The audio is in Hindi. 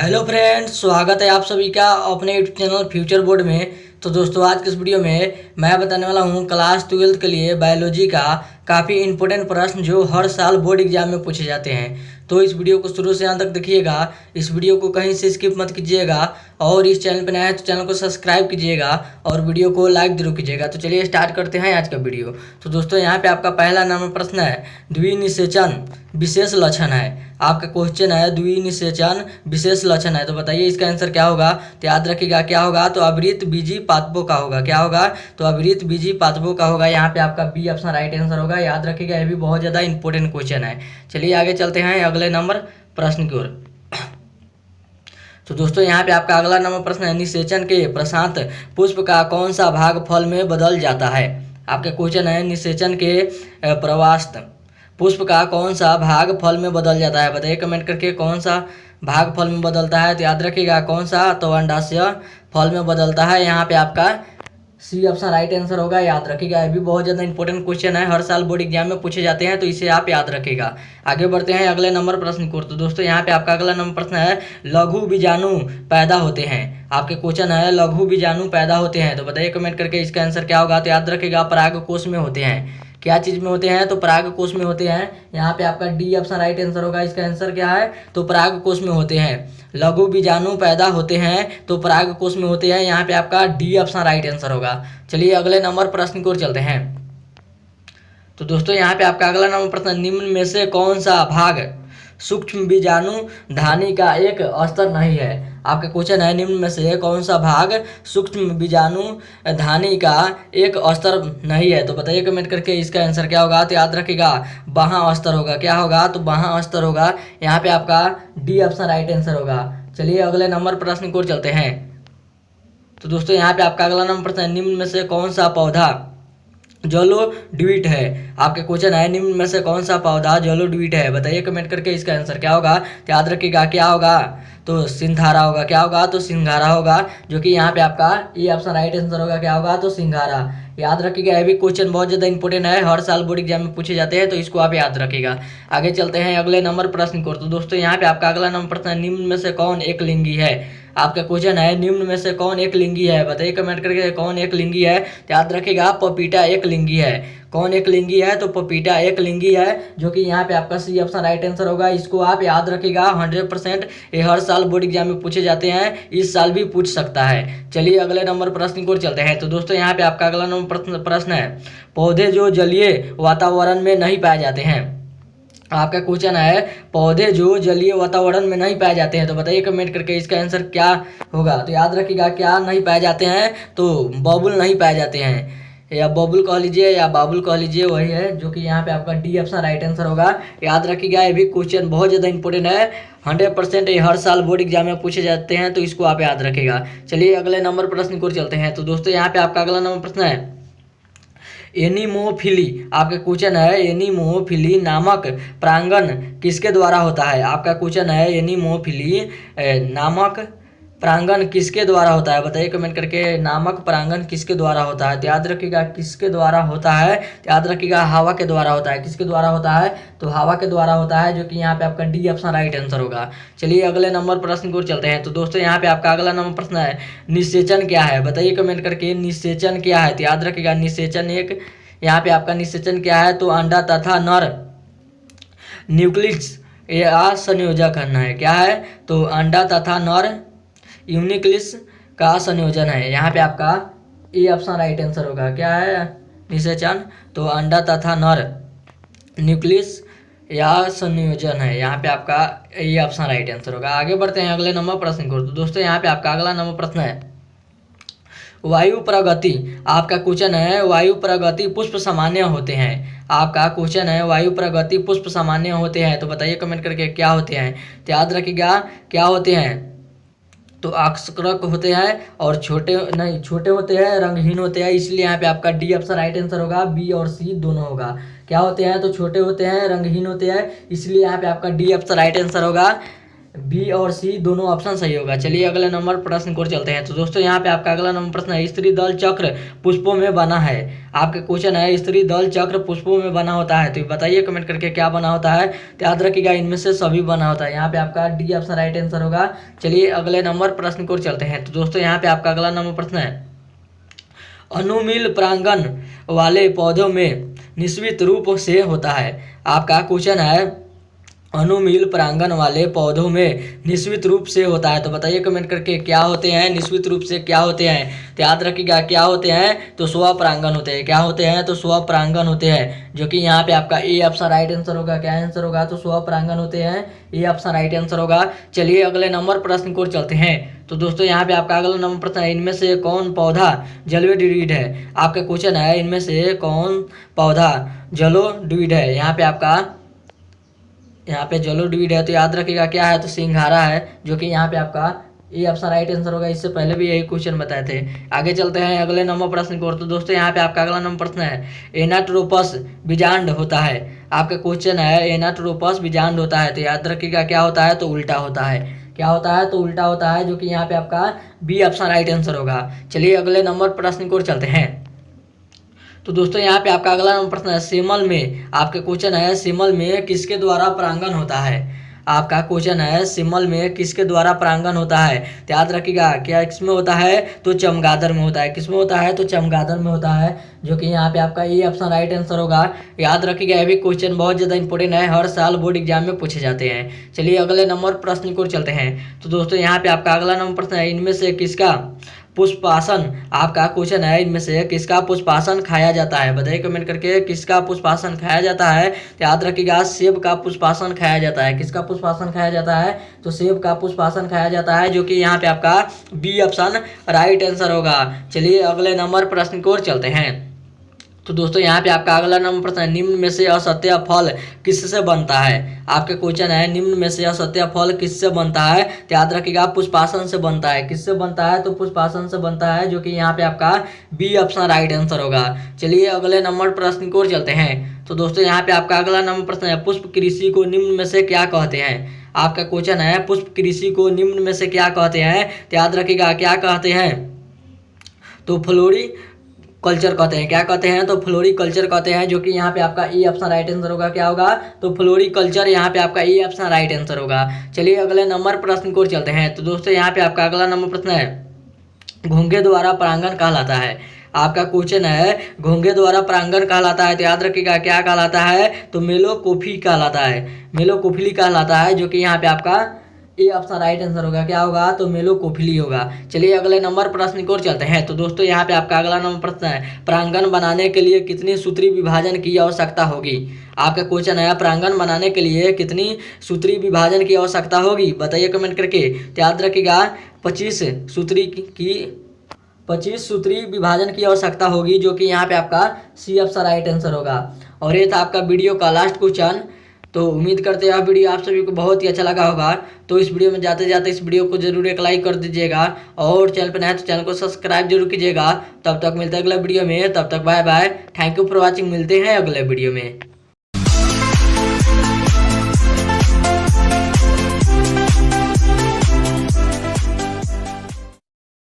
हेलो फ्रेंड्स, स्वागत है आप सभी का अपने यूट्यूब चैनल फ्यूचर बोर्ड में। तो दोस्तों, आज के इस वीडियो में मैं बताने वाला हूँ क्लास 12 के लिए बायोलॉजी का काफ़ी इंपॉर्टेंट प्रश्न जो हर साल बोर्ड एग्जाम में पूछे जाते हैं। तो इस वीडियो को शुरू से अंत तक देखिएगा, इस वीडियो को कहीं से स्किप मत कीजिएगा और इस चैनल पर नया है तो चैनल को सब्सक्राइब कीजिएगा और वीडियो को लाइक जरूर कीजिएगा। तो चलिए स्टार्ट करते हैं आज का वीडियो। तो दोस्तों, यहाँ पे आपका पहला नंबर प्रश्न है, द्विनिषेचन विशेष लक्षण है। आपका क्वेश्चन है द्विनिषेचन विशेष लक्षण है, तो बताइए इसका आंसर क्या होगा। तो याद रखिएगा क्या होगा, तो अवृत बीजी पादपों का होगा। क्या होगा, तो अवृत बीजी पादपों का होगा। यहाँ पे आपका बी ऑप्शन राइट आंसर होगा। याद रखिएगा, ये भी बहुत ज़्यादा इंपॉर्टेंट क्वेश्चन है। चलिए आगे चलते हैं अगले नंबर प्रश्न की ओर। तो दोस्तों, यहाँ पे आपका अगला नंबर प्रश्न है, निषेचन के पश्चात पुष्प का कौन सा भाग फल में बदल जाता है। आपका क्वेश्चन है, निषेचन के प्रवास्त पुष्प का कौन सा भाग फल में बदल जाता है। बताइए कमेंट करके, कौन सा भाग फल में बदलता है। तो याद रखिएगा कौन सा, तो अंडाशय फल में बदलता है। यहाँ पे आपका सी ऑप्शन राइट आंसर होगा। याद रखिएगा, ये भी बहुत ज़्यादा इंपॉर्टेंट क्वेश्चन है, हर साल बोर्ड एग्जाम में पूछे जाते हैं, तो इसे आप याद रखिएगा। आगे बढ़ते हैं अगले नंबर प्रश्न की ओर। तो दोस्तों, यहाँ पे आपका अगला नंबर प्रश्न है, लघु बीजाणु पैदा होते हैं। आपके क्वेश्चन है, लघु बीजाणु पैदा होते हैं। तो बताइए कमेंट करके इसका आंसर क्या होगा। तो याद रखिएगा परागकोश में होते हैं। क्या चीज़ में होते हैं, तो परागकोश में होते हैं। यहाँ पे आपका डी ऑप्शन राइट आंसर होगा। इसका आंसर क्या है, तो परागकोश में होते हैं। लघु बीजाणु पैदा होते हैं तो परागकोश में होते हैं। यहाँ पे आपका डी ऑप्शन राइट आंसर होगा। चलिए अगले नंबर प्रश्न की ओर चलते हैं। तो दोस्तों, यहाँ पे आपका अगला नंबर प्रश्न, निम्न में से कौन सा भाग सूक्ष्म बीजाणु धानी का एक स्तर नहीं है। आपका क्वेश्चन है, निम्न में से कौन सा भाग सूक्ष्म बीजाणु धानी का एक स्तर नहीं है। तो बताइए कमेंट करके इसका आंसर क्या होगा। तो याद रखिएगा बाह्य स्तर होगा। क्या होगा, तो बाह्य स्तर होगा। यहाँ पे आपका डी ऑप्शन राइट आंसर होगा। चलिए अगले नंबर प्रश्न की ओर चलते हैं। तो दोस्तों, यहाँ पे आपका अगला नंबर प्रश्न है, निम्न में से कौन सा पौधा जलोढ्विट है। आपके क्वेश्चन है, निम्न में से कौन सा पौधा जलोढ्विट है। बताइए कमेंट करके इसका आंसर क्या होगा। तो याद रखिएगा क्या होगा, तो सिंघारा होगा। क्या होगा, तो सिंघारा होगा, जो कि यहाँ पे आपका ये ऑप्शन राइट आंसर होगा। क्या होगा, तो सिंघारा। याद रखिएगा, ये भी क्वेश्चन बहुत ज़्यादा इंपॉर्टेंट है, हर साल बोर्ड एग्जाम में पूछे जाते हैं, तो इसको आप याद रखिएगा। आगे चलते हैं अगले नंबर प्रश्न को। तो दोस्तों, यहाँ पे आपका अगला नंबर प्रश्न है, निम्न में से कौन एक लिंगी है। आपका क्वेश्चन है, निम्न में से कौन एक लिंगी है। बताइए कमेंट करके कौन एक लिंगी है। याद रखिएगा पपीता एक लिंगी है। कौन एक लिंगी है, तो पपीता एक लिंगी है, जो कि यहाँ पे आपका सी ऑप्शन राइट आंसर होगा। इसको आप याद रखिएगा 100%, ये हर साल बोर्ड एग्जाम में पूछे जाते हैं, इस साल भी पूछ सकता है। चलिए अगले नंबर प्रश्न की ओर चलते हैं। तो दोस्तों, यहाँ पे आपका अगला नंबर प्रश्न है, पौधे जो जलीय वातावरण में नहीं पाए जाते हैं। आपका क्वेश्चन है, पौधे जो जलीय वातावरण में नहीं पाए जाते हैं। तो बताइए कमेंट करके इसका आंसर क्या होगा। तो याद रखिएगा क्या नहीं पाए जाते हैं, तो बबुल नहीं पाए जाते हैं, या बबुल कह लीजिए या बाबुल कह लीजिए, वही है, जो कि यहाँ पे आपका डी ऑप्शन राइट आंसर होगा। याद रखिएगा, ये भी क्वेश्चन बहुत ज़्यादा इंपॉर्टेंट है, 100% ये हर साल बोर्ड एग्जाम में पूछे जाते हैं, तो इसको आप याद रखिएगा। चलिए अगले नंबर प्रश्न की ओर चलते हैं। तो दोस्तों, यहाँ पे आपका अगला नंबर प्रश्न है, एनीमोफिली। आपका क्वेश्चन है, एनीमोफिली नामक प्रांगण किसके द्वारा होता है। आपका क्वेश्चन है, एनीमोफिली नामक प्रांगण किसके द्वारा होता है। बताइए कमेंट करके, नामक प्रांगण किसके द्वारा होता है। तो याद रखिएगा किसके द्वारा होता है। तो याद रखिएगा हवा के द्वारा होता है। किसके द्वारा होता है, तो हवा के द्वारा होता है, जो कि यहाँ पे आपका डी ऑप्शन राइट आंसर होगा। चलिए अगले नंबर प्रश्न की ओर चलते हैं। तो दोस्तों, यहाँ पे आपका अगला नंबर प्रश्न है, निषेचन क्या है। बताइए कमेंट करके निषेचन क्या है। तो याद रखिएगा निषेचन एक, यहाँ पे आपका निषेचन क्या है, तो अंडा तथा नर न्यूक्लियस या संयोजक है। क्या है, तो अंडा तथा नर यूनिक्लियस का संयोजन है। यहाँ पे आपका ए ऑप्शन राइट आंसर होगा। क्या है, निषेचन, तो अंडा तथा नर न्यूक्लियस या संयोजन है। यहाँ पे आपका ए ऑप्शन राइट आंसर होगा। आगे बढ़ते हैं अगले नंबर प्रश्न को। तो दोस्तों, यहाँ पे आपका अगला नंबर प्रश्न है, वायु प्रगति। आपका क्वेश्चन है, वायु प्रगति पुष्प सामान्य होते हैं। आपका क्वेश्चन है, वायु प्रगति पुष्प सामान्य होते हैं। तो बताइए कमेंट करके क्या होते हैं। तो याद रखिएगा क्या होते हैं, तो आकर्षक होते हैं और छोटे होते हैं, रंगहीन होते हैं, इसलिए यहाँ पे आपका डी ऑप्शन राइट आंसर होगा। बी और सी दोनों होगा। क्या होते हैं, तो छोटे होते हैं, रंगहीन होते हैं, इसलिए यहाँ पे आपका डी ऑप्शन राइट आंसर होगा। बी और सी दोनों ऑप्शन सही होगा। चलिए अगले नंबर प्रश्न को चलते हैं। तो दोस्तों यहाँ पे आपका अगला नंबर प्रश्न है, स्त्री दल चक्र पुष्पों में बना है। आपका क्वेश्चन है, स्त्री दल चक्र पुष्पों में बना होता है, तो बताइए कमेंट करके क्या बना होता है। तो याद रखिएगा इनमें से सभी बना होता है। यहाँ पे आपका डी ऑप्शन राइट आंसर होगा। चलिए अगले नंबर प्रश्न को चलते हैं। तो दोस्तों यहाँ पे आपका अगला नंबर प्रश्न है, अनुमील प्रांगण वाले पौधों में निश्चित रूप से होता है। आपका क्वेश्चन है, अनुमील प्रांगण वाले पौधों में निश्चित रूप से होता है, तो बताइए कमेंट करके क्या होते हैं, निश्चित रूप से क्या होते हैं। तो याद रखिएगा क्या होते हैं, तो स्वपरागण होते हैं। क्या होते हैं, तो स्वपरागण होते हैं, जो कि यहाँ पे आपका ए ऑप्शन राइट आंसर होगा। क्या आंसर होगा, तो स्वपरागण होते हैं, ए ऑप्शन राइट आंसर होगा। चलिए अगले नंबर प्रश्न को चलते हैं। तो दोस्तों यहाँ पे आपका अगला नंबर प्रश्न है, इनमें से कौन पौधा जलोढ़ है। आपका क्वेश्चन है, इनमें से कौन पौधा जलोढ़ है। यहाँ पे जलोढ़ है, तो याद रखिएगा क्या है, तो सिंघारा है, जो कि यहाँ पे आपका ये ऑप्शन राइट आंसर होगा। इससे पहले भी यही क्वेश्चन बताए थे। आगे चलते हैं अगले नंबर प्रश्न को। तो दोस्तों यहाँ पे आपका अगला नंबर प्रश्न है, एनाट्रोपस बीजांड होता है। आपका क्वेश्चन है, एनाट्रोपस बीजांड होता है, तो याद रखिएगा क्या होता है, तो उल्टा होता है। क्या होता है, तो उल्टा होता है, जो कि यहाँ पे आपका बी ऑप्शन राइट आंसर होगा। चलिए अगले नंबर प्रश्न को चलते हैं। तो दोस्तों यहाँ पे आपका अगला नंबर प्रश्न है, सेमल में, आपके क्वेश्चन है, सेमल में किसके द्वारा परागण होता है। आपका क्वेश्चन है, सेमल में किसके द्वारा परागण होता है। तो याद रखिएगा क्या किसमें होता है, तो चमगादड़ में होता है। किसमें होता है, तो चमगादड़ में होता है, जो कि यहाँ पे आपका ये ऑप्शन राइट आंसर होगा। याद रखिएगा ये भी क्वेश्चन बहुत ज़्यादा इंपॉर्टेंट है, हर साल बोर्ड एग्जाम में पूछे जाते हैं। चलिए अगले नंबर प्रश्न को चलते हैं। तो दोस्तों यहाँ पे आपका अगला नंबर प्रश्न है, इनमें से किसका पुष्पासन, आपका क्वेश्चन है, इनमें से किसका पुष्पासन खाया जाता है। बताइए कमेंट करके किसका पुष्पासन खाया जाता है। तो याद रखिएगा सेब का पुष्पासन खाया जाता है। किसका पुष्पासन खाया जाता है, तो सेब का पुष्पासन खाया जाता है, जो कि यहाँ पे आपका बी ऑप्शन राइट आंसर होगा। चलिए अगले नंबर प्रश्न की ओर चलते हैं। तो दोस्तों यहाँ पे आपका अगला नंबर प्रश्न है, निम्न में से असत्य फल किससे बनता है। आपके क्वेश्चन है, निम्न में से असत्य फल किससे बनता है। तो याद रखिएगा पुष्पासन से बनता है। किससे बनता है, तो पुष्पासन से बनता है, जो कि यहाँ पे आपका बी ऑप्शन राइट आंसर होगा। चलिए अगले नंबर प्रश्न की ओर चलते हैं। तो दोस्तों यहाँ पे आपका अगला नंबर प्रश्न है, पुष्प कृषि को निम्न में से क्या कहते हैं। आपका क्वेश्चन है, पुष्प कृषि को निम्न में से क्या कहते हैं। तो याद रखिएगा क्या कहते हैं, तो फ्लोरी कल्चर कहते हैं। क्या कहते हैं, तो फ्लोरी कल्चर कहते हैं, जो कि यहाँ पे आपका ई ऑप्शन राइट आंसर होगा। क्या होगा, तो फ्लोरी कल्चर, यहाँ पे आपका ई ऑप्शन राइट आंसर होगा। चलिए अगले नंबर प्रश्न को चलते हैं। तो दोस्तों यहाँ पे आपका अगला नंबर प्रश्न है, घोंघे द्वारा परागण कहलाता है। आपका क्वेश्चन है, घोंघे द्वारा परागण कहलाता है, तो याद रखिएगा क्या कहलाता है, तो मेलोकोफी कहलाता है। मेलोकोफिली कहलाता है, जो कि यहाँ पे आपका ये ऑप्शन राइट आंसर होगा। क्या होगा, तो मेलोकोफिली होगा। चलिए अगले नंबर प्रश्न की ओर चलते हैं। तो दोस्तों यहाँ पे आपका अगला नंबर प्रश्न है, परागण बनाने के लिए कितनी सूत्री विभाजन की आवश्यकता होगी। आपका क्वेश्चन है, परागण बनाने के लिए कितनी सूत्री विभाजन की आवश्यकता होगी। बताइए कमेंट करके। तो याद रखिएगा 25 सूत्री विभाजन की आवश्यकता होगी, जो कि यहाँ पे आपका सी ऑप्शन राइट आंसर होगा। और ये था आपका वीडियो का लास्ट क्वेश्चन। तो उम्मीद करते हैं वीडियो आप सभी को बहुत ही अच्छा लगा होगा। तो इस वीडियो में जाते जाते इस वीडियो को जरूर एक लाइक कर दीजिएगा, और चैनल पर नया है तो चैनल को सब्सक्राइब जरूर कीजिएगा। तब तक मिलते हैं अगले वीडियो में, तब तक bye bye, thank you for watching. मिलते हैं अगले वीडियो में।